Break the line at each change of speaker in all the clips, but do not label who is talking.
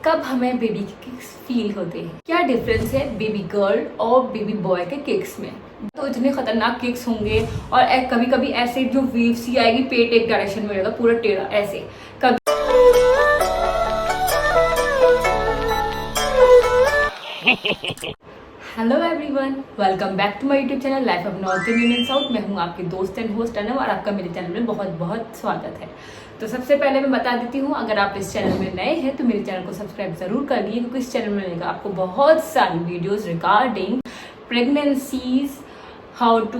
कब हमें बेबी के किक्स फील होते हैं, क्या डिफरेंस है बेबी गर्ल और बेबी बॉय के किक्स में। तो इतने खतरनाक किक्स होंगे और कभी कभी ऐसे जो वेव सी आएगी, पेट एक डायरेक्शन में रहेगा पूरा टेढ़ा ऐसे कभी। Hello everyone, welcome back to my YouTube channel Life of North Indian South. मैं हूँ आपकी दोस्त एंड होस्ट अनव और आपका मेरे चैनल में बहुत बहुत स्वागत है। तो सबसे पहले मैं बता देती हूँ, अगर आप इस चैनल में नए हैं तो मेरे चैनल को सब्सक्राइब जरूर कर लीजिए, क्योंकि इस चैनल में मिलेगा आपको बहुत सारी videos regarding pregnancies, how to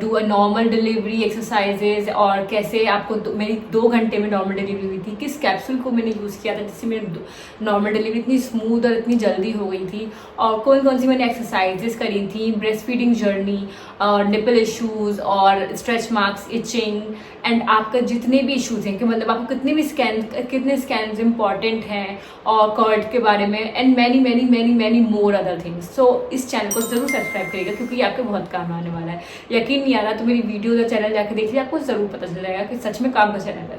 do a normal delivery exercises, और कैसे आपको मेरी 2 घंटे में नॉर्मल डिलीवरी हुई थी, किस कैप्सूल को मैंने यूज़ किया था जिससे मेरी नॉर्मल डिलीवरी इतनी स्मूथ और इतनी जल्दी हो गई थी, और कौन कौन सी मैंने एक्सरसाइजेस करी थी, ब्रेस्ट फीडिंग जर्नी और निपल इश्यूज़ और स्ट्रेच मार्क्स, इचिंग एंड आपका जितने भी इश्यूज़ हैं कि मतलब आपको कितने स्कैन्स इंपॉर्टेंट हैं, और कर्ड के बारे में and many many many many more other things. So इस चैनल को जरूर सब्सक्राइब करिएगा, क्योंकि ये आपके बहुत काम आने वाला है। यकीन नहीं आ रहा तो मेरी वीडियो और चैनल जाके देखिए, आपको जरूर पता चल जाएगा कि सच में काम का चैनल है।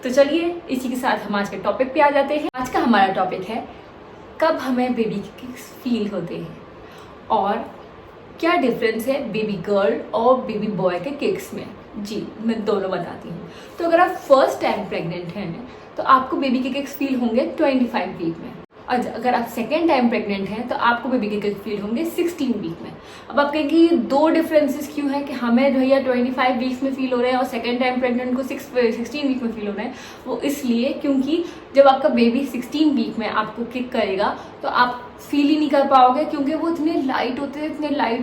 तो चलिए इसी के साथ हम आज के टॉपिक पे आ जाते हैं। आज का हमारा टॉपिक है कब हमें बेबी के किक्स फील होते हैं और क्या डिफरेंस है बेबी गर्ल और बेबी बॉय के किक्स में। जी मैं दोनों बताती हूँ। तो अगर आप फर्स्ट टाइम प्रेग्नेंट हैं तो आपको बेबी के किक्स फील होंगे 25 वीक में, और अगर आप सेकेंड टाइम प्रेग्नेंट हैं तो आपको बेबी के किक्स फील होंगे 16 वीक में। अब आप कहेंगे ये 2 डिफरेंसेस क्यों है कि हमें भैया 25 वीक्स में फील हो रहे हैं और सेकेंड टाइम प्रेग्नेंट को 16 वीक में फील हो रहे हैं। वो इसलिए क्योंकि जब आपका बेबी 16 वीक में आपको किक करेगा तो आप फील ही नहीं कर पाओगे, क्योंकि वो इतने लाइट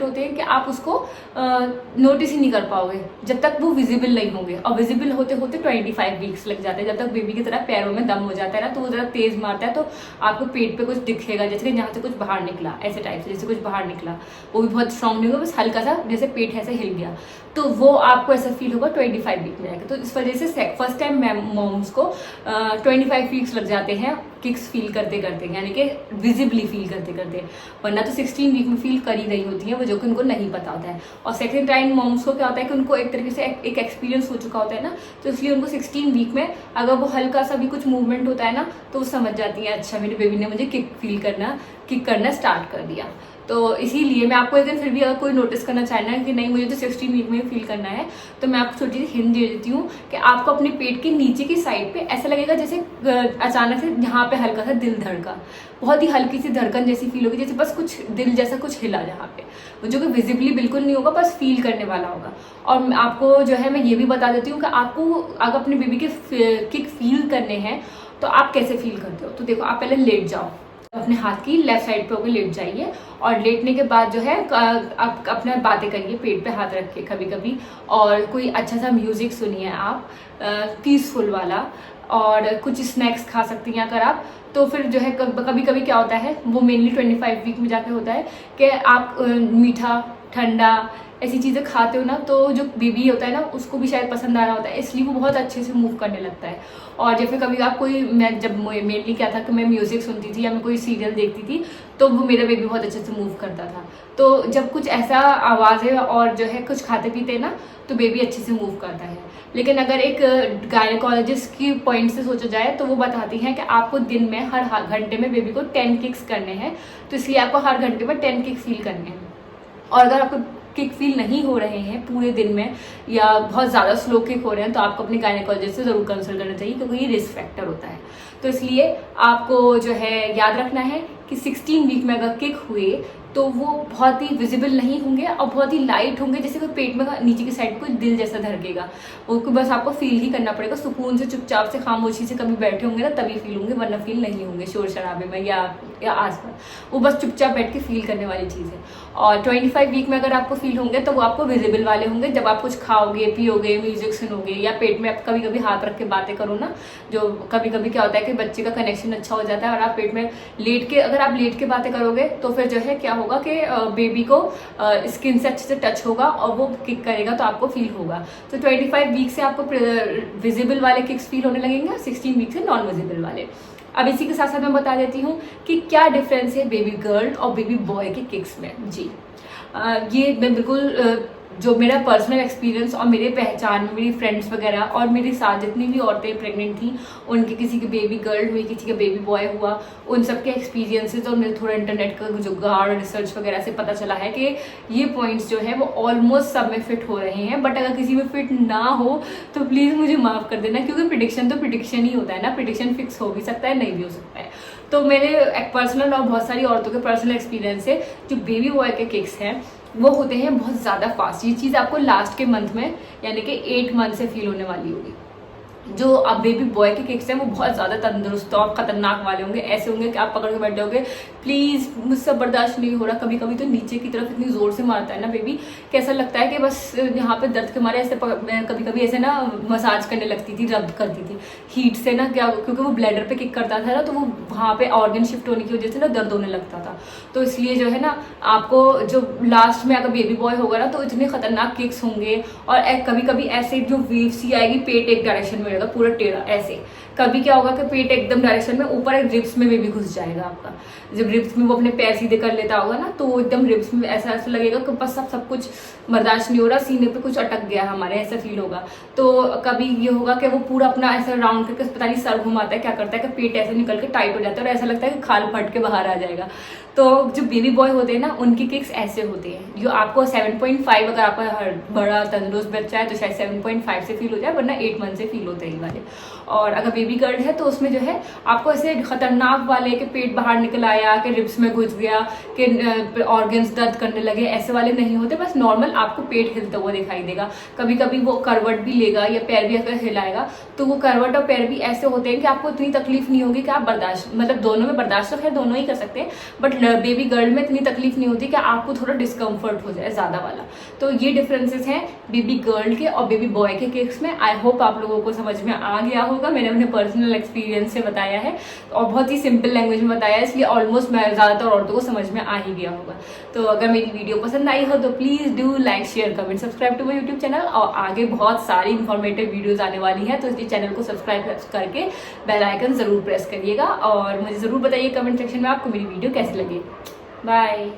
होते हैं कि आप उसको नोटिस ही नहीं कर पाओगे जब तक वो विजिबल नहीं होंगे। और विजिबल होते होते 25 वीक्स लग जाते हैं। जब तक बेबी की तरह पैरों में दम हो जाता है ना, तो वो जरा तेज मारता है तो आपको पेट पे कुछ दिखेगा, जैसे जहाँ से कुछ बाहर निकला, ऐसे टाइप से जैसे कुछ बाहर निकला। वो भी बहुत स्ट्रॉन्ग नहीं होगा, बस हल्का सा जैसे पेट ऐसे हिल गया, तो वो आपको ऐसा फील होगा 25 वीक में जाएगा। तो इस वजह से फर्स्ट टाइम मॉम्स को 25 वीक्स लग जाते हैं किक्स फील करते करते, यानी कि विजिबली फील करते करते। वरना तो 16 वीक में फील कर ही रही होती हैं वो, जो कि उनको नहीं पता होता है। और सेकंड टाइम मॉम्स को क्या होता है कि उनको एक तरीके से एक एक्सपीरियंस हो चुका होता है ना, तो इसलिए उनको 16 वीक में अगर वो हल्का सा भी कुछ मूवमेंट होता है ना, तो वो समझ जाती है अच्छा मेरे बेबी ने मुझे किक करना स्टार्ट कर दिया। तो इसीलिए मैं आपको एक दिन फिर भी अगर कोई नोटिस करना चाहना है कि नहीं मुझे तो 16 वीक में फील करना है, तो मैं आपको छोटी सी हिंट दे देती हूँ कि आपको अपने पेट के नीचे की साइड पे ऐसा लगेगा जैसे अचानक से यहाँ पे हल्का सा दिल धड़का, बहुत ही हल्की सी धड़कन जैसी फील होगी, जैसे बस कुछ दिल जैसा कुछ हिला जहाँ पे, जो कि विजिबली बिल्कुल नहीं होगा, बस फील करने वाला होगा। और आपको जो है मैं ये भी बता देती हूँ कि आपको अगर अपने बेबी के किक फील करने हैं तो आप कैसे फील करते हो। तो देखो, आप पहले लेट जाओ, अपने हाथ की लेफ्ट साइड पे होकर लेट जाइए, और लेटने के बाद जो है आप अपने बातें करिए पेट पे हाथ रख के कभी कभी, और कोई अच्छा सा म्यूजिक सुनिए आप पीसफुल वाला, और कुछ स्नैक्स खा सकती हैं अगर आप। तो फिर जो है कभी कभी क्या होता है, वो मेनली 25 वीक में जाके होता है कि आप मीठा ठंडा ऐसी चीज़ें खाते हो ना, तो जो बेबी होता है ना उसको भी शायद पसंद आ रहा होता है, इसलिए वो बहुत अच्छे से मूव करने लगता है। और जैसे कभी आप मैं जब मेनली क्या था कि मैं म्यूज़िक सुनती थी या मैं कोई सीरियल देखती थी, तो वो मेरा बेबी बहुत अच्छे से मूव करता था। तो जब कुछ ऐसा आवाज़ है और जो है कुछ खाते पीते ना, तो बेबी अच्छे से मूव करता है। लेकिन अगर एक गायनेकोलॉजिस्ट की पॉइंट से सोचा जाए तो वो बताती हैं कि आपको दिन में हर घंटे में बेबी को 10 किक्स करने हैं, तो इसलिए आपको हर घंटे में 10 किक्स फील करने हैं। और अगर आपको किक फील नहीं हो रहे हैं पूरे दिन में, या बहुत ज़्यादा स्लो किक हो रहे हैं, तो आपको अपने गायनेकोलॉजिस्ट से ज़रूर कंसल्ट करना चाहिए, क्योंकि ये रिस्क फैक्टर होता है। तो इसलिए आपको जो है याद रखना है कि 16 वीक में अगर किक हुए तो वो बहुत ही विजिबल नहीं होंगे और बहुत ही लाइट होंगे, जैसे कोई पेट में नीचे की साइड कोई दिल जैसा धड़केगा। वो बस आपको फील ही करना पड़ेगा, सुकून से चुपचाप से खामोशी से कभी बैठे होंगे ना तभी फील होंगे, वरना फील नहीं होंगे शोर शराबे में या आसपास। वो बस चुपचाप बैठ के फील करने वाली चीज़ है। और 25 वीक में अगर आपको फील होंगे तो वो आपको विजिबल वाले होंगे, जब आप कुछ खाओगे पियोगे म्यूजिक सुनोगे, या पेट में आप कभी कभी हाथ रख के बातें करो ना, जो कभी कभी क्या होता है कि बच्चे का कनेक्शन अच्छा हो जाता है, और आप पेट में अगर आप लेट के बातें करोगे तो फिर जो है क्या होगा कि बेबी को स्किन से अच्छे से टच होगा और वो किक करेगा तो आपको फील होगा। तो 25 वीक से आपको विजिबल वाले किक्स फील होने लगेंगे, 16 वीक से नॉन विजिबल वाले। अब इसी के साथ साथ मैं बता देती हूँ कि क्या डिफरेंस है बेबी गर्ल और बेबी बॉय के किक्स में। जी ये मैं बिल्कुल जो मेरा पर्सनल एक्सपीरियंस और मेरे पहचान में मेरी फ्रेंड्स वगैरह और मेरे साथ जितनी भी औरतें प्रेग्नेंट थी, उनके किसी की बेबी गर्ल हुई, किसी का बेबी बॉय हुआ, उन सब के एक्सपीरियंसेस और मेरे थोड़ा इंटरनेट का जुगाड़ रिसर्च वगैरह से पता चला है कि ये पॉइंट्स जो है वो ऑलमोस्ट सब में फिट हो रहे हैं। बट अगर किसी में फिट ना हो तो प्लीज़ मुझे माफ़ कर देना, क्योंकि प्रेडिक्शन तो प्रेडिक्शन ही होता है ना, प्रेडिक्शन फिक्स हो भी सकता है, नहीं भी हो सकता है। तो मेरे एक पर्सनल और बहुत सारी औरतों के पर्सनल एक्सपीरियंस है, जो बेबी बॉय के केक्स हैं वो होते हैं बहुत ज़्यादा फास्ट। ये चीज़ आपको लास्ट के मंथ में यानी कि 8 मंथ से फील होने वाली होगी। जो अब बेबी बॉय के केक्स हैं वो बहुत ज़्यादा तंदुरुस्त और ख़तरनाक वाले होंगे, ऐसे होंगे कि आप पकड़ के बैठ जाओगे, प्लीज़ मुझसे बर्दाश्त नहीं हो रहा। कभी कभी तो नीचे की तरफ इतनी ज़ोर से मारता है ना बेबी, कैसा लगता है कि बस यहाँ पे दर्द के मारे ऐसे मैं कभी कभी ऐसे ना मसाज करने लगती थी, रब करती थी हीट से ना, क्या क्योंकि वो ब्लैडर पे किक करता था ना, तो वो वहाँ पे ऑर्गन शिफ्ट होने की वजह से ना दर्द होने लगता था। तो इसलिए जो है ना आपको जो लास्ट में अगर बेबी बॉय होगा ना तो इतने खतरनाक किक्स होंगे, और कभी कभी ऐसे जो वेव सी आएगी, पेट एक डायरेक्शन में रहेगा पूरा टेढ़ा ऐसे। कभी क्या होगा कि पेट एकदम डायरेक्शन में ऊपर एक रिब्स में बेबी घुस जाएगा आपका। जब रिब्स में वो अपने पैर सीधे कर लेता होगा ना तो वो एकदम रिब्स में ऐसा ऐसा लगेगा कि बस सब कुछ बर्दाश्त नहीं हो रहा, सीने पे कुछ अटक गया हमारे, ऐसा फील होगा। तो कभी ये होगा कि वो पूरा अपना ऐसा राउंड करके पता नहीं सर घुमाता है, क्या करता है कि पेट ऐसे निकल के टाइट हो जाता है और ऐसा लगता है कि खाल फट के बाहर आ जाएगा। तो जो बेबी बॉय होते हैं ना उनकी किक्स ऐसे होते हैं, जो आपको 7.5 अगर आपका बड़ा तंदुरुस्त बच्चा है तो शायद 7.5 से फील हो जाए, वरना 8 मंथ से फील होते हैं ये वाले। और अगर बेबी गर्ल है तो उसमें जो है आपको ऐसे खतरनाक वाले कि पेट बाहर निकल आया, कि रिब्स में घुस गया, कि ऑर्गन्स दर्द करने लगे, ऐसे वाले नहीं होते। बस नॉर्मल आपको पेट हिलता हुआ दिखाई देगा। कभी कभी वो करवट भी लेगा या पैर भी अगर हिलाएगा तो वो करवट और पैर भी ऐसे होते हैं कि आपको इतनी तकलीफ नहीं होगी कि आप बर्दाश्त, मतलब दोनों में बर्दाश्त तो खैर दोनों ही कर सकते हैं, बट बेबी गर्ल में इतनी तकलीफ नहीं होती कि आपको थोड़ा डिस्कम्फर्ट हो जाए ज़्यादा वाला। तो ये डिफरेंसेस हैं बेबी गर्ल के और बेबी बॉय के केक्स में। आई होप आप लोगों को समझ में आ गया होगा, मैंने अपने पर्सनल एक्सपीरियंस से बताया है और बहुत ही सिंपल लैंग्वेज में बताया है, इसलिए ऑलमोस्ट मैं ज़्यादातर औरतों को समझ में आ ही गया होगा। तो अगर मेरी वीडियो पसंद आई हो तो please do like, share, comment, subscribe to my YouTube channel. और आगे बहुत सारी इंफॉर्मेटिव वीडियोज़ आने वाली हैं, तो इसलिए चैनल को सब्सक्राइब करके बेल आइकन ज़रूर प्रेस करिएगा और मुझे ज़रूर बताइए कमेंट सेक्शन में आपको मेरी वीडियो कैसी लगी। बाय।